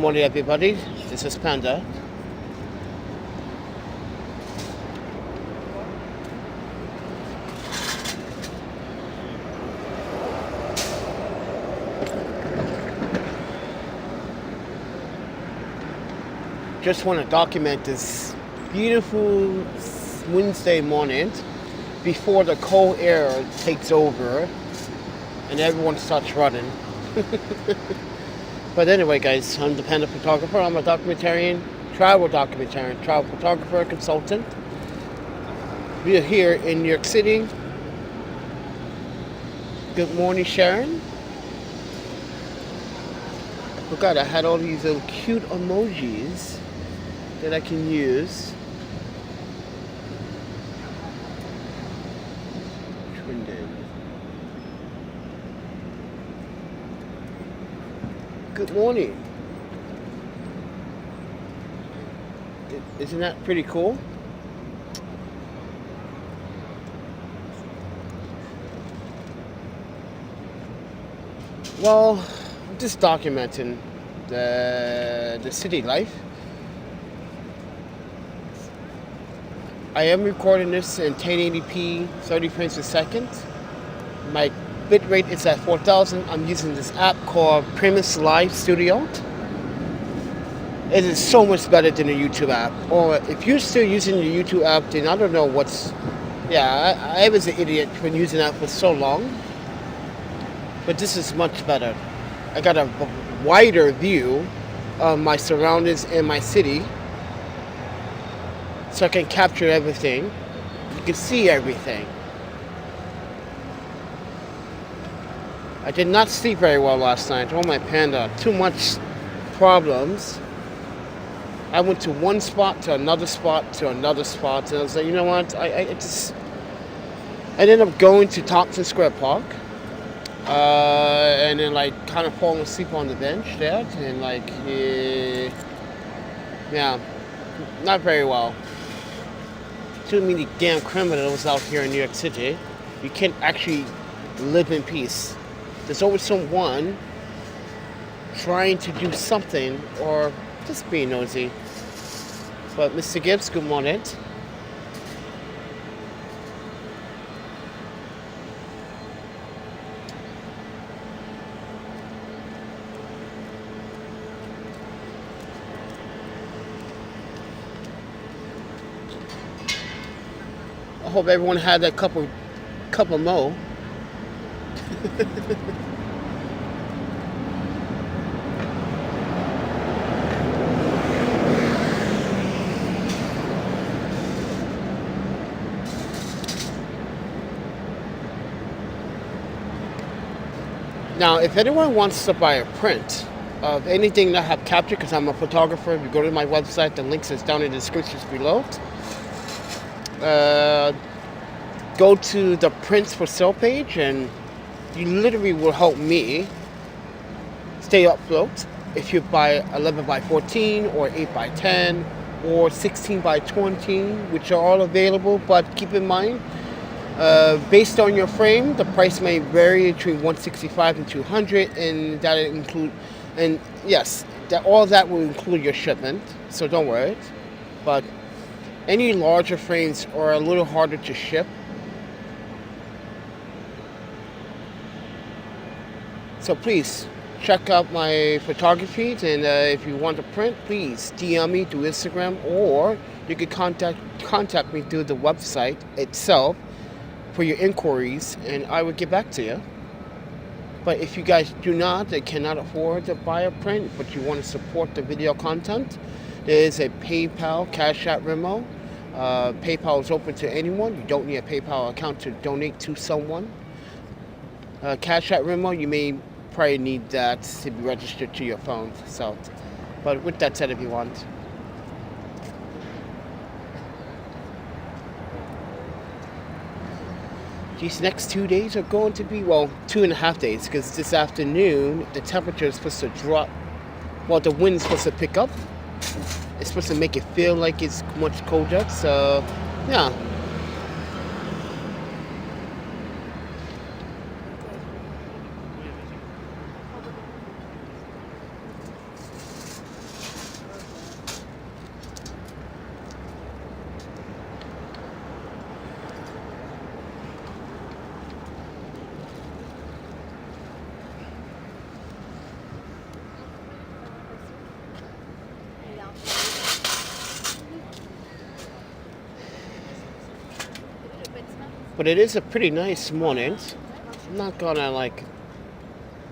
morning, everybody. This is Panda. Just want to document this beautiful Wednesday morning before the cold air takes over and everyone starts running. But anyway, guys, I'm the Panda Photographer. I'm a travel photographer, consultant. We are here in New York City. Good morning, Sharon. I forgot I had all these little cute emojis that I can use. Good morning. Isn't that pretty cool? Well, I'm just documenting the city life. I am recording this in 1080p, 30 frames a second. My bitrate is at 4,000. I'm using this app called Premise Live Studio. It is so much better than the YouTube app. Or if you're still using the YouTube app, then I don't know what's... Yeah, I was an idiot for using that for so long. But this is much better. I got a wider view of my surroundings and my city. So I can capture everything. You can see everything. I did not sleep very well last night. Oh my Panda, too much problems. I went to one spot to another spot to another spot, and I was like, you know what? I ended up going to Tompkins Square Park, and then like kind of falling asleep on the bench there, and like, yeah, not very well. Too many damn criminals out here in New York City. You can't actually live in peace. There's always someone trying to do something or just being nosy. But Mr. Gibbs, good morning. I hope everyone had that cup of mo. Now, if anyone wants to buy a print of anything that I have captured, because I'm a photographer, if you go to my website, the links is down in the descriptions below. Go to the prints for sale page, and you literally will help me stay afloat. If you buy 11 by 14 or 8 by 10 or 16 by 20, which are all available, but keep in mind, based on your frame, the price may vary between $165 and $200, and that include, and yes, that all that will include your shipment. So don't worry. But any larger frames are a little harder to ship. So please check out my photography, and if you want to print, please DM me through Instagram, or you can contact me through the website itself for your inquiries, and I will get back to you. But if you guys cannot afford to buy a print, but you want to support the video content, there is a PayPal, cash.app, Venmo. PayPal is open to anyone. You don't need a PayPal account to donate to someone. Cash.app, Venmo, you may probably need that to be registered to your phone. So, but with that said, if you want. These next 2 days are going to be, well, 2.5 days, because this afternoon the temperature is supposed to drop. Well, the wind's supposed to pick up. It's supposed to make it feel like it's much colder. So, yeah. But it is a pretty nice morning. I'm not gonna like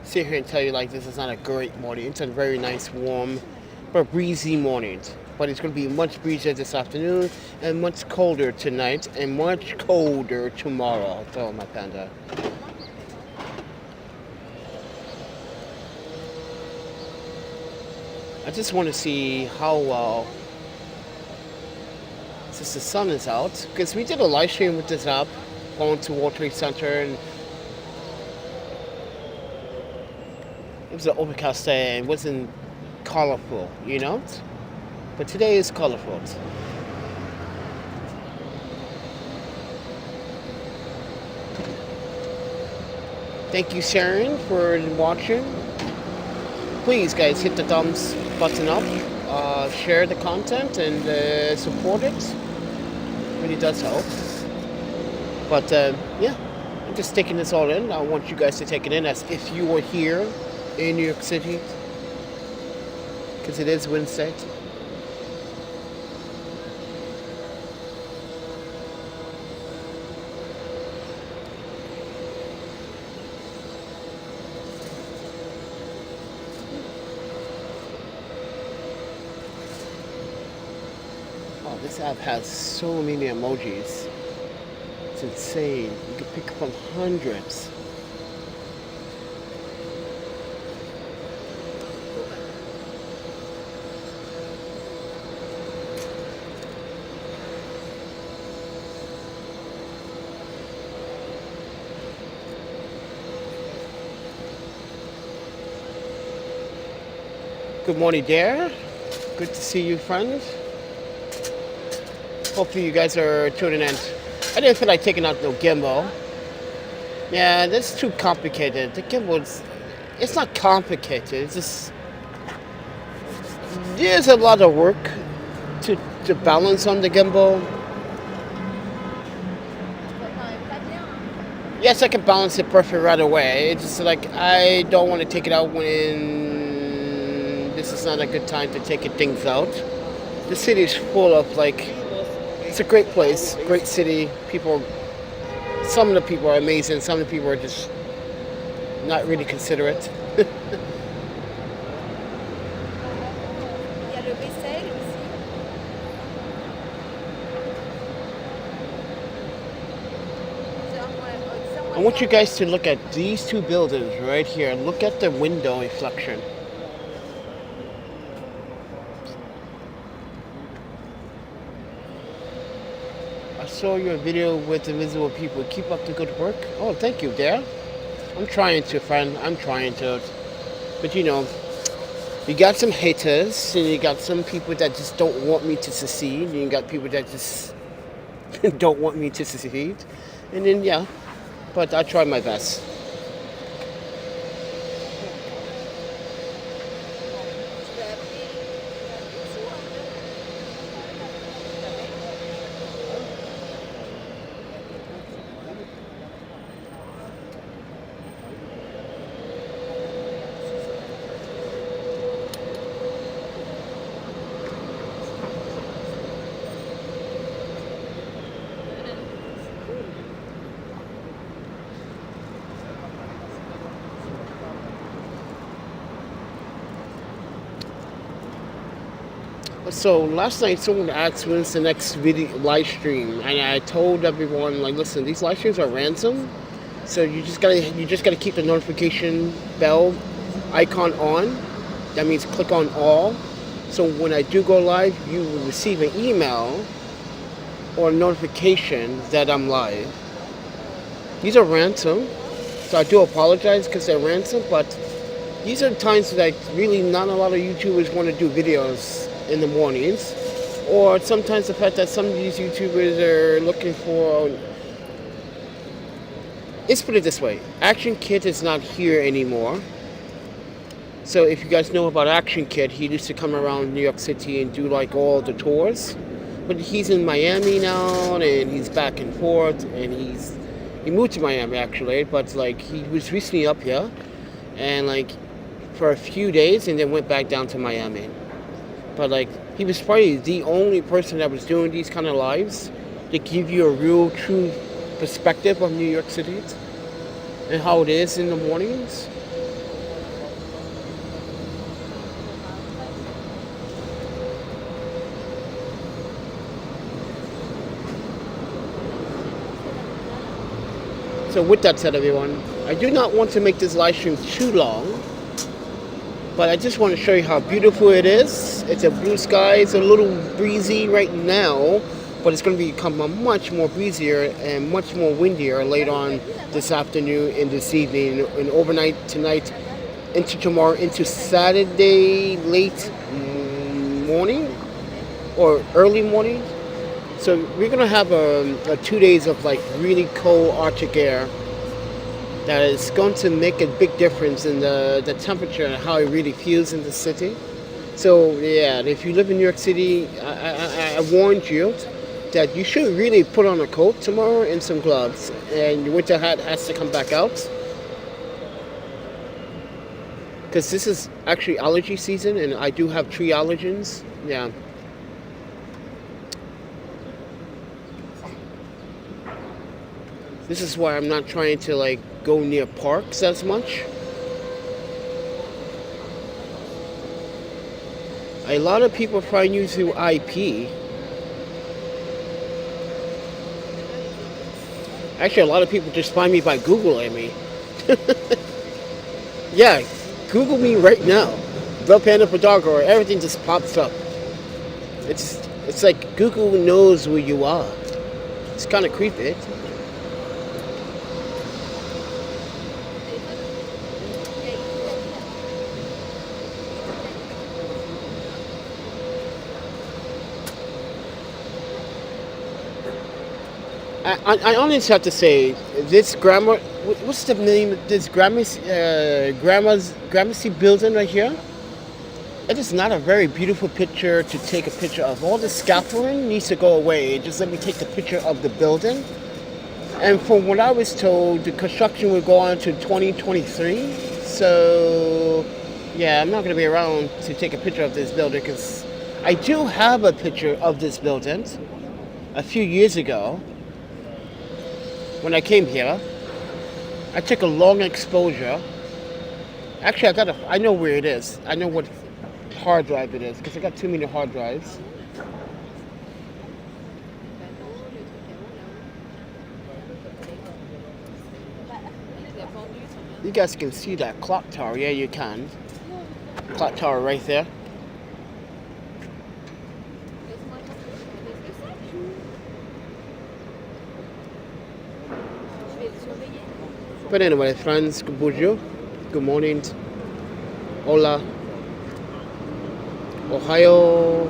sit here and tell you like this is not a great morning. It's a very nice, warm, but breezy morning. But it's gonna be much breezier this afternoon and much colder tonight and much colder tomorrow. So my panda. I just want to see how well, since the sun is out, because we did a live stream with this app going to World Trade Center, and it was an overcast day and it wasn't colorful, you know? But today is colorful. Thank you, Sharon, for watching. Please, guys, hit the thumbs button up, share the content, and support it. It really does help. But yeah, I'm just taking this all in. I want you guys to take it in as if you were here in New York City, because it is Wednesday. This app has so many emojis. It's insane. You can pick from hundreds. Good morning, Dare. Good to see you, friend. Hopefully you guys are tuning in. I didn't feel like taking out no gimbal. Yeah, that's too complicated. The gimbal, it's not complicated. It's just, there's a lot of work to balance on the gimbal. Yes, I can balance it perfectly right away. It's just like, I don't want to take it out when this is not a good time to take things out. The city is full of like, it's a great place, great city. People, some of the people are amazing. Some of the people are just not really considerate. I want you guys to look at these two buildings right here. Look at the window reflection. I saw your video with invisible people. Keep up the good work. Oh, thank you, Dare. I'm trying to, friend. I'm trying to. But you know, you got some haters, and you got some people that just don't want me to succeed, and you got people that just don't want me to succeed. And then, yeah, but I try my best. So last night someone asked when's the next video live stream, and I told everyone like, listen, these live streams are ransom, so you just gotta keep the notification bell icon on. That means click on all. So when I do go live, you will receive an email or a notification that I'm live. These are ransom, so I do apologize because they're ransom, but these are times that really not a lot of YouTubers want to do videos in the mornings, or sometimes the fact that some of these YouTubers are looking for, let's put it this way, Action Kit is not here anymore. So if you guys know about Action Kit, he used to come around New York City and do like all the tours, but he's in Miami now, and he's back and forth, and he moved to Miami actually, but like he was recently up here and like for a few days and then went back down to Miami. But like, he was probably the only person that was doing these kind of lives to give you a real, true perspective of New York City and how it is in the mornings. So with that said, everyone, I do not want to make this live stream too long, but I just want to show you how beautiful it is. It's a blue sky. It's a little breezy right now, but it's going to become a much more breezier and much more windier later on this afternoon and this evening and overnight tonight into tomorrow into Saturday late morning or early morning. So we're going to have a 2 days of like really cold Arctic air that is going to make a big difference in the temperature and how it really feels in the city. So yeah, if you live in New York City, I warned you that you should really put on a coat tomorrow and some gloves, and your winter hat has to come back out. Because this is actually allergy season, and I do have tree allergens. Yeah. This is why I'm not trying to like go near parks as much. A lot of people find you through IP. Actually, a lot of people just find me by Googling me. Yeah, Google me right now. ThePandaPhotographer, everything just pops up. It's like Google knows where you are. It's kind of creepy. I honestly have to say, this what's the name of this Gramercy building right here? It is not a very beautiful picture to take a picture of. All the scaffolding needs to go away. Just let me take the picture of the building. And from what I was told, the construction will go on to 2023. So, yeah, I'm not going to be around to take a picture of this building because I do have a picture of this building a few years ago. When I came here, I took a long exposure. Actually, I know where it is. I know what hard drive it is because I got too many hard drives. You guys can see that clock tower. Yeah, you can. Clock tower right there. But anyway, friends, good bonjour, good morning, hola, Ohio.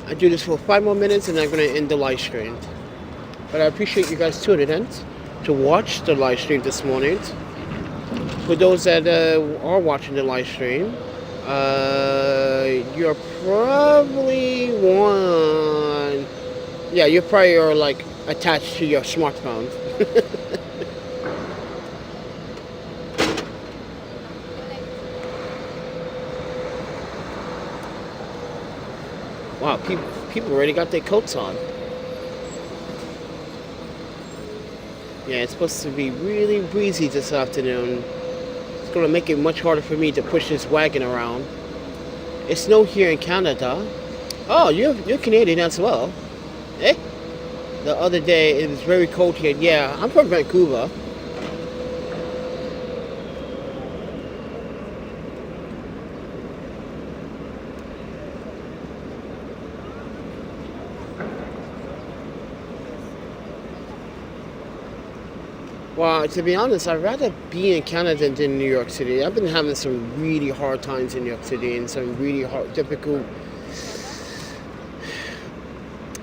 I do this for 5 more minutes and I'm going to end the live stream. But I appreciate you guys tuning in to watch the live stream this morning. For those that are watching the live stream, you're probably you probably are like attached to your smartphone. Wow, people already got their coats on. Yeah, it's supposed to be really breezy this afternoon. It's going to make it much harder for me to push this wagon around. It snowed here in Canada. Oh, you're Canadian as well. Eh? The other day it was very cold here. Yeah, I'm from Vancouver. Well, to be honest, I'd rather be in Canada than New York City. I've been having some really hard times in New York City and some really hard, difficult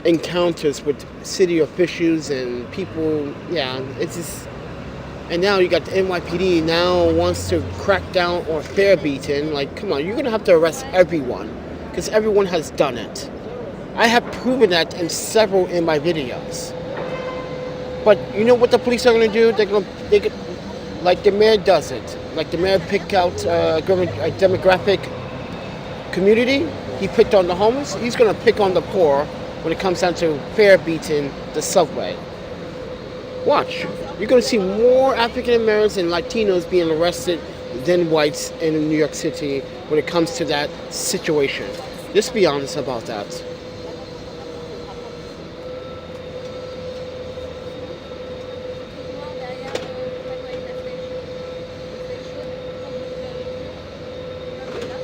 encounters with city officials and people. Yeah, it's just... And now you got the NYPD now wants to crack down on fare beating. Like, come on, you're going to have to arrest everyone because everyone has done it. I have proven that in my videos. But you know what the police are going to do? They could, like the mayor does it. Like the mayor pick out a demographic community, he picked on the homeless, he's going to pick on the poor when it comes down to fare beating the subway. Watch. You're going to see more African Americans and Latinos being arrested than whites in New York City when it comes to that situation. Just be honest about that.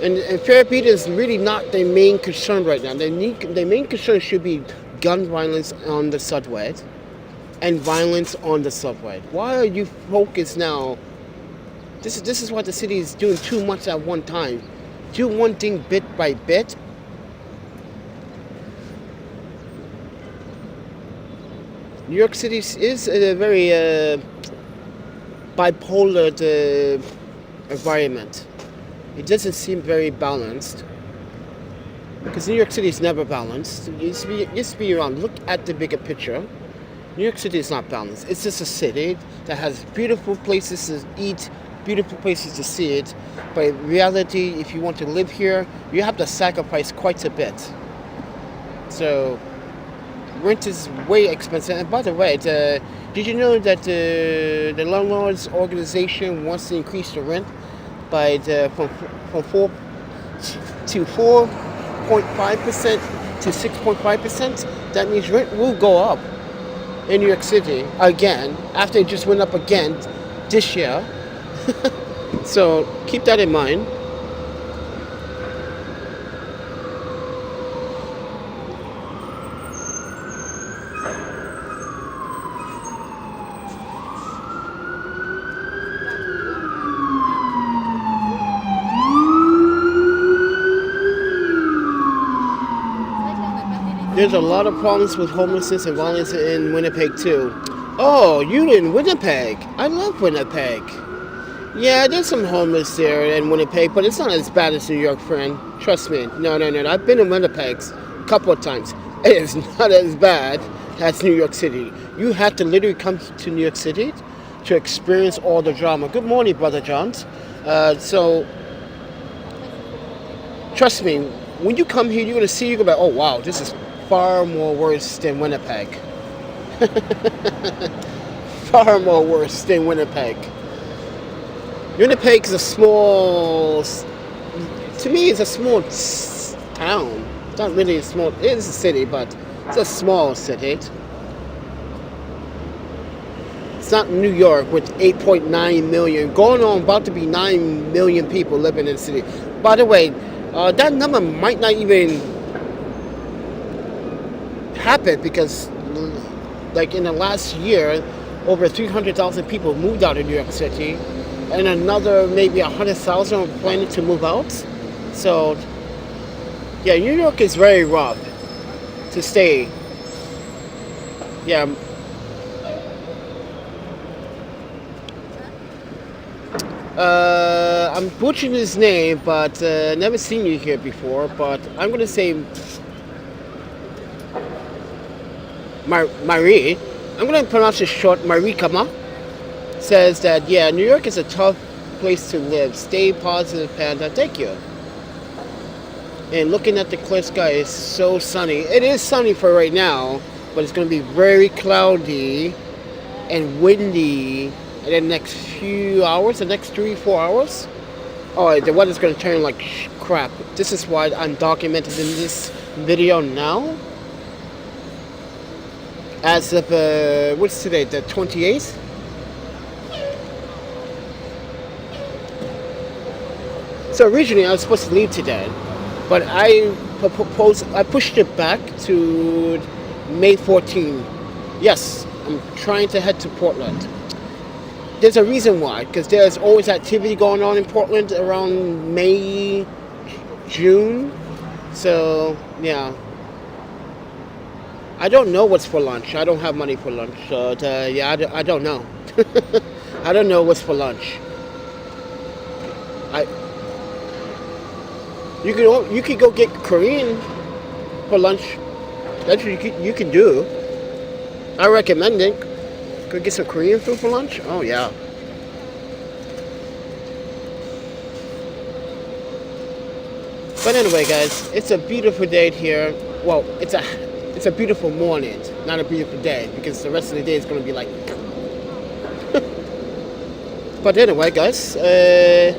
And fare beating is really not their main concern right now. Their main concern should be gun violence on the subway and violence on the subway. Why are you focused now? This is what the city is doing too much at one time. Do one thing bit by bit. New York City is a very bipolar environment. It doesn't seem very balanced. Because New York City is never balanced. Just be around. Look at the bigger picture. New York City is not balanced. It's just a city that has beautiful places to eat, beautiful places to see it. But in reality, if you want to live here, you have to sacrifice quite a bit. So rent is way expensive. And by the way, did you know that the landlords organization wants to increase the rent by from 4 to 4.5% to 6.5%? That means rent will go up in New York City again after it just went up again this year. So keep that in mind. There's a lot of problems with homelessness and violence in Winnipeg too. Oh, you in Winnipeg? I love Winnipeg. Yeah, there's some homeless there in Winnipeg, but it's not as bad as New York, friend. Trust me. No. I've been in Winnipeg a couple of times. It is not as bad as New York City. You have to literally come to New York City to experience all the drama. Good morning, Brother Johns. So, trust me, when you come here, you're going to see, you're going to be like, oh, wow, this is far more worse than Winnipeg. Far more worse than Winnipeg. Winnipeg is a small, to me it's a small town. It's not really a small, it is a city, but it's a small city. It's not New York with 8.9 million, going on about to be 9 million people living in the city. By the way, that number might not even happen because like in the last year, over 300,000 people moved out of New York City, and another maybe 100,000 are planning to move out. So, yeah, New York is very rough to stay. Yeah. I'm butchering his name, but never seen you here before. But I'm gonna say Marie. I'm gonna pronounce it short. Marie Kama says that, yeah, New York is a tough place to live. Stay positive, Panda. Thank you. And looking at the clear sky is so sunny. It is sunny for right now, but it's going to be very cloudy and windy in the next few hours, the next 3-4 hours. Oh, the weather's going to turn like crap. This is why I'm documenting in this video now. As of, what's today, the 28th? So originally I was supposed to leave today, but I pushed it back to May 14. Yes, I'm trying to head to Portland. There's a reason why, because there's always activity going on in Portland around May, June. So, yeah. I don't know what's for lunch. I don't have money for lunch. So, yeah, I don't know. I don't know what's for lunch. You could go get Korean for lunch. That's what you can do. I recommend it. Go get some Korean food for lunch. Oh yeah. But anyway, guys, it's a beautiful day here. Well, it's a beautiful morning, not a beautiful day, because the rest of the day is going to be like. But anyway, guys, yeah,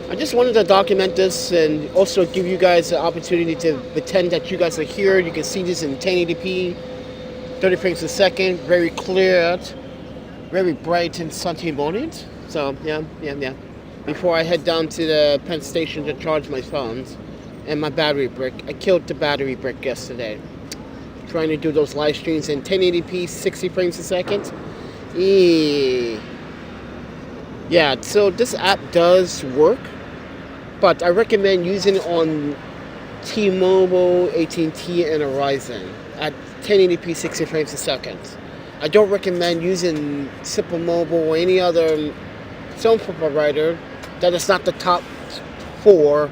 I just wanted to document this and also give you guys the opportunity to pretend that you guys are here. You can see this in 1080p, 30 frames a second, very clear, very bright and sunny morning. So yeah. Before I head down to the Penn Station to charge my phones and my battery brick. I killed the battery brick yesterday. Trying to do those live streams in 1080p, 60 frames a second. Yeah, so this app does work, but I recommend using it on T-Mobile, AT&T, and Verizon at 1080p, 60 frames a second. I don't recommend using Simple Mobile or any other cell phone provider that is not the top 4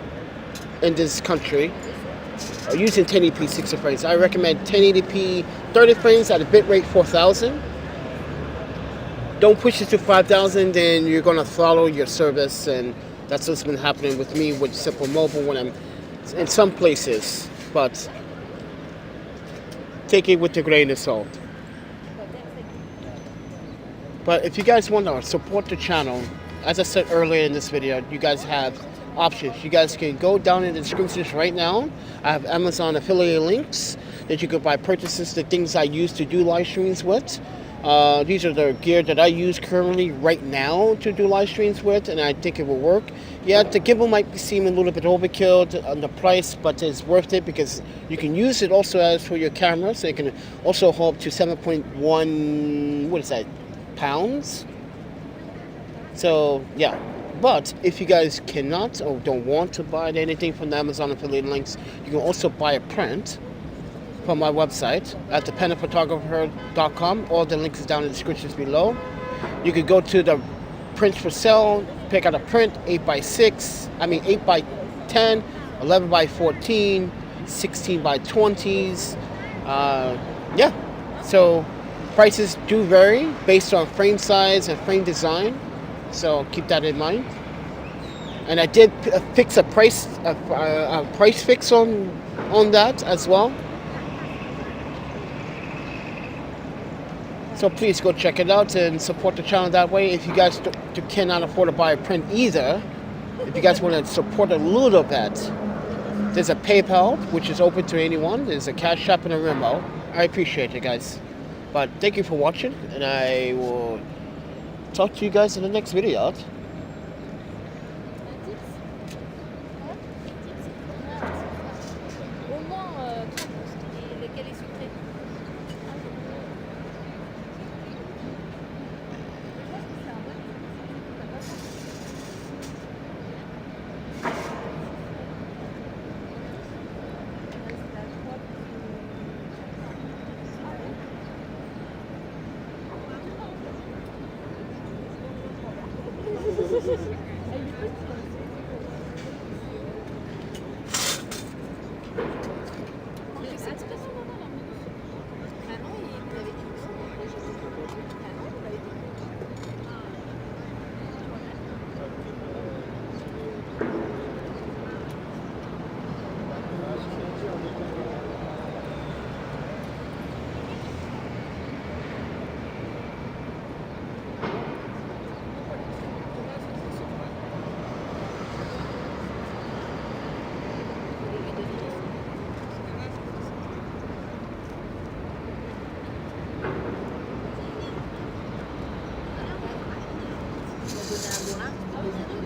in this country using 1080p 60 frames. I recommend 1080p 30 frames at a bitrate 4000. Don't push it to 5000, then you're going to throttle your service, and that's what's been happening with me with Simple Mobile when I'm in some places. But take it with a grain of salt. But if you guys want to support the channel, as I said earlier in this video, you guys have options. You guys can go down in the descriptions right now. I have Amazon affiliate links that you can buy purchases, the things I use to do live streams with. These are the gear that I use currently right now to do live streams with, and I think it will work. Yeah, the gimbal might seem a little bit overkill on the price, but it's worth it because you can use it also as for your camera, so it can also hold up to 7.1, what is that, pounds? So yeah, but if you guys cannot or don't want to buy anything from the Amazon affiliate links, you can also buy a print from my website at ThePandaPhotographer.com. All the links is down in the descriptions below. You can go to the prints for sale, pick out a print, 8x10, 11x14, 16x20s. Yeah, so prices do vary based on frame size and frame design. So keep that in mind. And I did fix a price fix on that as well. So please go check it out and support the channel that way. If you guys cannot afford to buy a print either, if you guys want to support a little bit, there's a PayPal, which is open to anyone. There's a Cash App and a Venmo. I appreciate it, guys. But thank you for watching, and I will talk to you guys in the next video. Donner un bourrin.